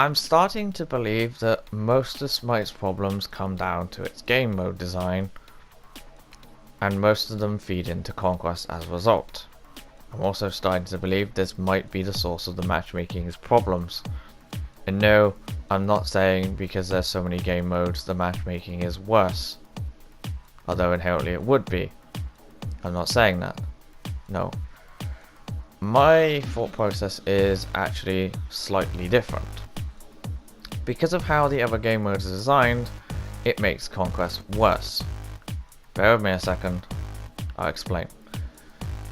I'm starting to believe that most of Smite's problems come down to its game mode design, and most of them feed into Conquest as a result. I'm also starting to believe this might be the source of the matchmaking's problems. And no, I'm not saying because there's so many game modes the matchmaking is worse, although inherently it would be. I'm not saying that. No. My thought process is actually slightly different. Because of how the other game modes are designed, it makes Conquest worse. Bear with me a second, I'll explain.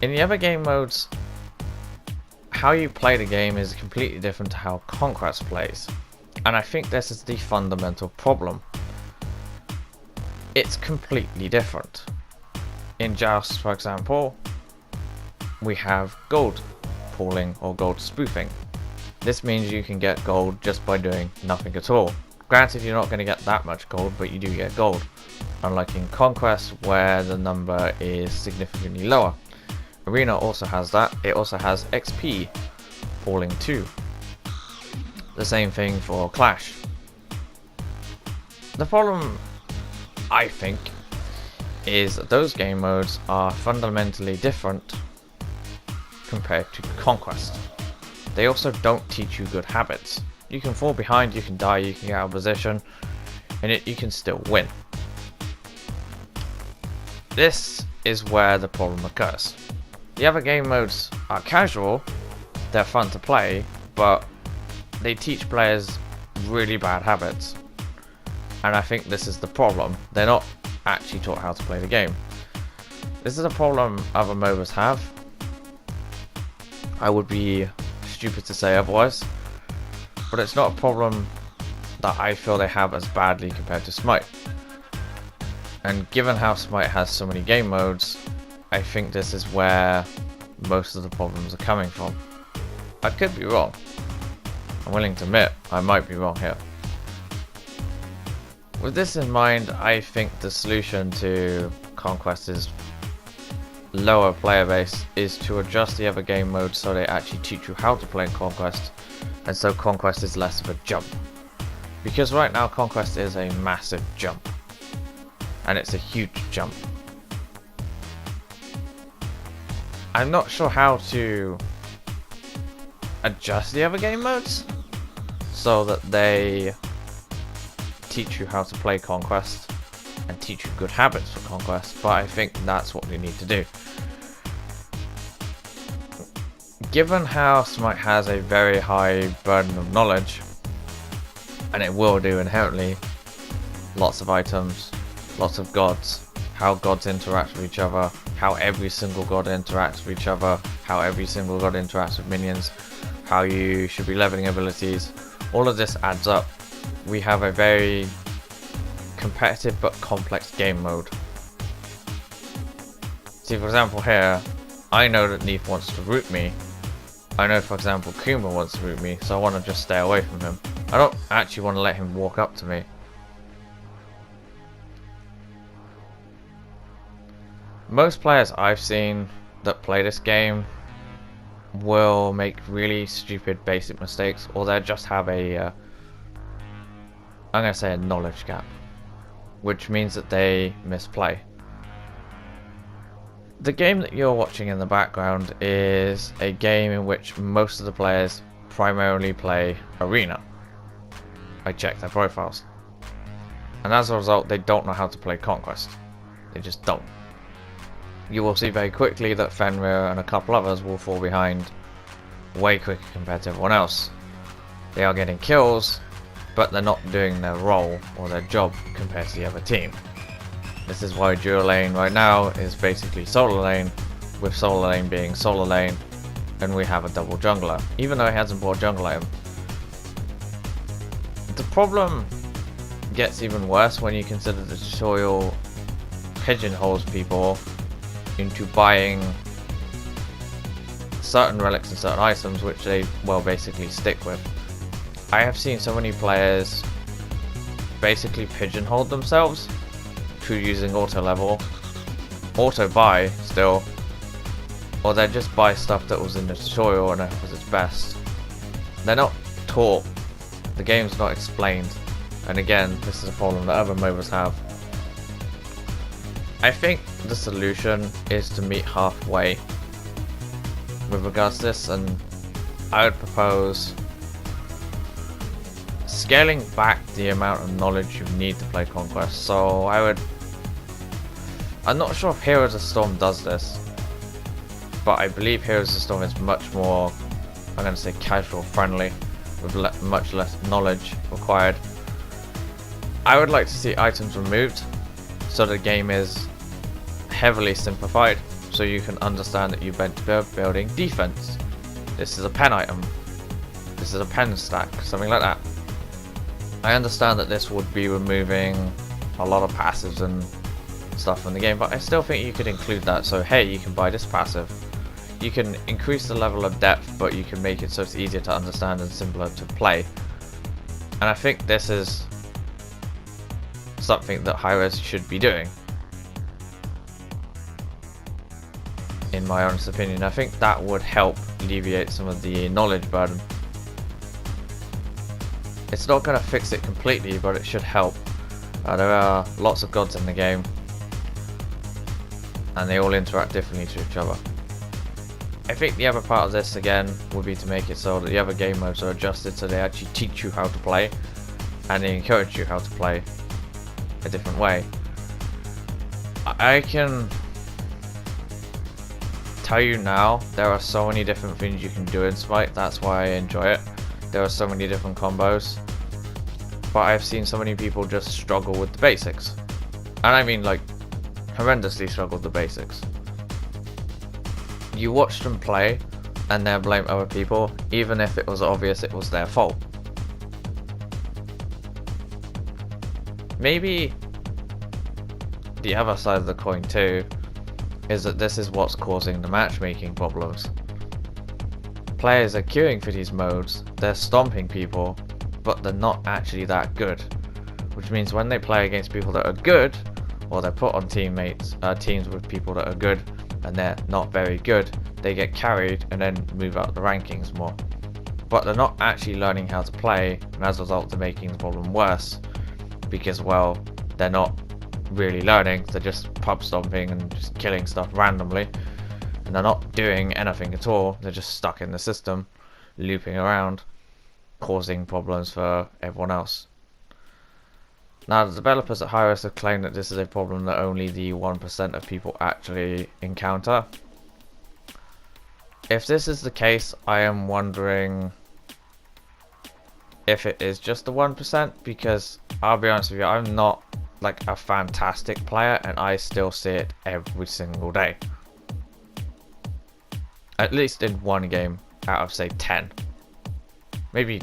In the other game modes, how you play the game is completely different to how Conquest plays. And I think this is the fundamental problem. It's completely different. In Joust, for example, we have gold pooling or gold spoofing. This means you can get gold just by doing nothing at all. Granted, you're not going to get that much gold, but you do get gold. Unlike in Conquest, where the number is significantly lower. Arena also has that. It also has XP pooling too. The same thing for Clash. The problem, I think, is that those game modes are fundamentally different compared to Conquest. They also don't teach you good habits. You can fall behind, you can die, you can get out of position, and yet you can still win. This is where the problem occurs. The other game modes are casual, they're fun to play, but they teach players really bad habits. And I think this is the problem. They're not actually taught how to play the game. This is a problem other MOBAs have. I would be stupid to say otherwise, but it's not a problem that I feel they have as badly compared to Smite. And given how Smite has so many game modes, I think this is where most of the problems are coming from. I could be wrong. I'm willing to admit I might be wrong here. With this in mind, I think the solution to Conquest's lower player base is to adjust the other game modes so they actually teach you how to play Conquest, and so Conquest is less of a jump. Because right now Conquest is a massive jump, and it's a huge jump. I'm not sure how to adjust the other game modes so that they teach you how to play Conquest and teach you good habits for Conquest, but I think that's what we need to do. Given how Smite has a very high burden of knowledge, and it will do inherently, lots of items, lots of gods, how gods interact with each other, how every single god interacts with each other, how every single god interacts with minions, how you should be leveling abilities, all of this adds up. We have a very competitive but complex game mode. See, for example here, I know that Neef wants to root me. I know, for example, Kuma wants to root me, so I want to just stay away from him. I don't actually want to let him walk up to me. Most players I've seen that play this game will make really stupid basic mistakes, or they'll just have a I'm going to say a knowledge gap, which means that they misplay. The game that you're watching in the background is a game in which most of the players primarily play Arena. I checked their profiles, and as a result they don't know how to play Conquest. They just don't. You will see very quickly that Fenrir and a couple others will fall behind way quicker compared to everyone else. They are getting kills, but they're not doing their role or their job compared to the other team. This is why dual lane right now is basically solo lane, with solo lane being solo lane, and we have a double jungler, even though he hasn't brought jungle item. The problem gets even worse when you consider the tutorial pigeonholes people into buying certain relics and certain items which they, well, basically stick with. I have seen so many players basically pigeonhole themselves to using auto level, auto buy still, or they just buy stuff that was in the tutorial and it was its best. They're not taught The game's not explained. And again, this is a problem that other MOBAs have. I think the solution is to meet halfway with regards to this, and I would propose scaling back the amount of knowledge you need to play Conquest. So I'm not sure if Heroes of Storm does this, but I believe Heroes of Storm is much more, I'm going to say, casual friendly, with much less knowledge required. I would like to see items removed, so the game is heavily simplified, so you can understand that you're meant to be building defense. This is a pen item. This is a pen stack, something like that. I understand that this would be removing a lot of passives and stuff from the game, but I still think you could include that. So hey, you can buy this passive. You can increase the level of depth, but you can make it so it's easier to understand and simpler to play. And I think this is something that Hi-Rez should be doing. In my honest opinion, I think that would help alleviate some of the knowledge burden. It's not going to fix it completely, but it should help. There are lots of gods in the game, and they all interact differently to each other. I think the other part of this again would be to make it so that the other game modes are adjusted so they actually teach you how to play, and they encourage you how to play a different way. I can tell you now, there are so many different things you can do in Smite. That's why I enjoy it. There are so many different combos, but I've seen so many people just struggle with the basics, and I mean like horrendously struggle with the basics. You watch them play and they'll blame other people, even if it was obvious it was their fault. Maybe the other side of the coin too is that this is what's causing the matchmaking problems. Players are queuing for these modes, they're stomping people, but they're not actually that good. Which means when they play against people that are good, or they're put on teams with people that are good, and they're not very good, they get carried and then move up the rankings more. But they're not actually learning how to play, and as a result they're making the problem worse, because well, they're not really learning, they're just pub stomping and just killing stuff randomly, and they're not doing anything at all, they're just stuck in the system, looping around, causing problems for everyone else. Now, the developers at Hi-Rez have claimed that this is a problem that only the 1% of people actually encounter. If this is the case, I am wondering if it is just the 1%, because I'll be honest with you, I'm not like a fantastic player and I still see it every single day. At least in one game out of say 10. Maybe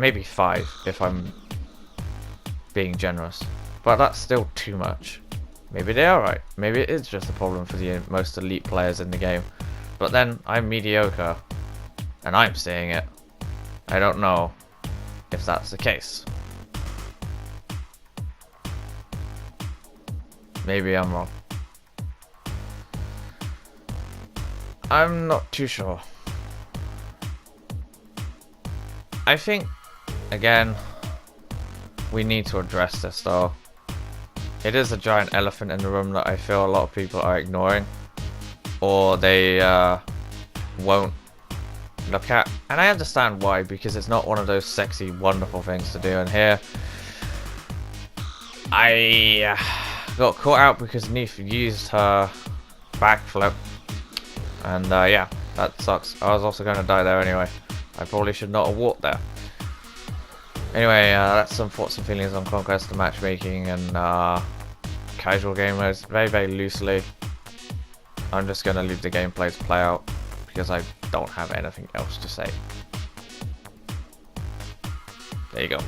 5 if I'm being generous, but that's still too much. Maybe they are right, maybe it is just a problem for the most elite players in the game, but then I'm mediocre and I'm seeing it. I don't know if that's the case. Maybe I'm wrong. I'm not too sure. I think, again, we need to address this though. It is a giant elephant in the room that I feel a lot of people are ignoring, or they won't look at. And I understand why, because it's not one of those sexy, wonderful things to do. And here, I got caught out because Neef used her backflip. And yeah, that sucks. I was also going to die there anyway. I probably should not have walked there. Anyway, that's some thoughts and feelings on Conquest, the matchmaking, and casual game modes, very, very loosely. I'm just going to leave the gameplay to play out, because I don't have anything else to say. There you go.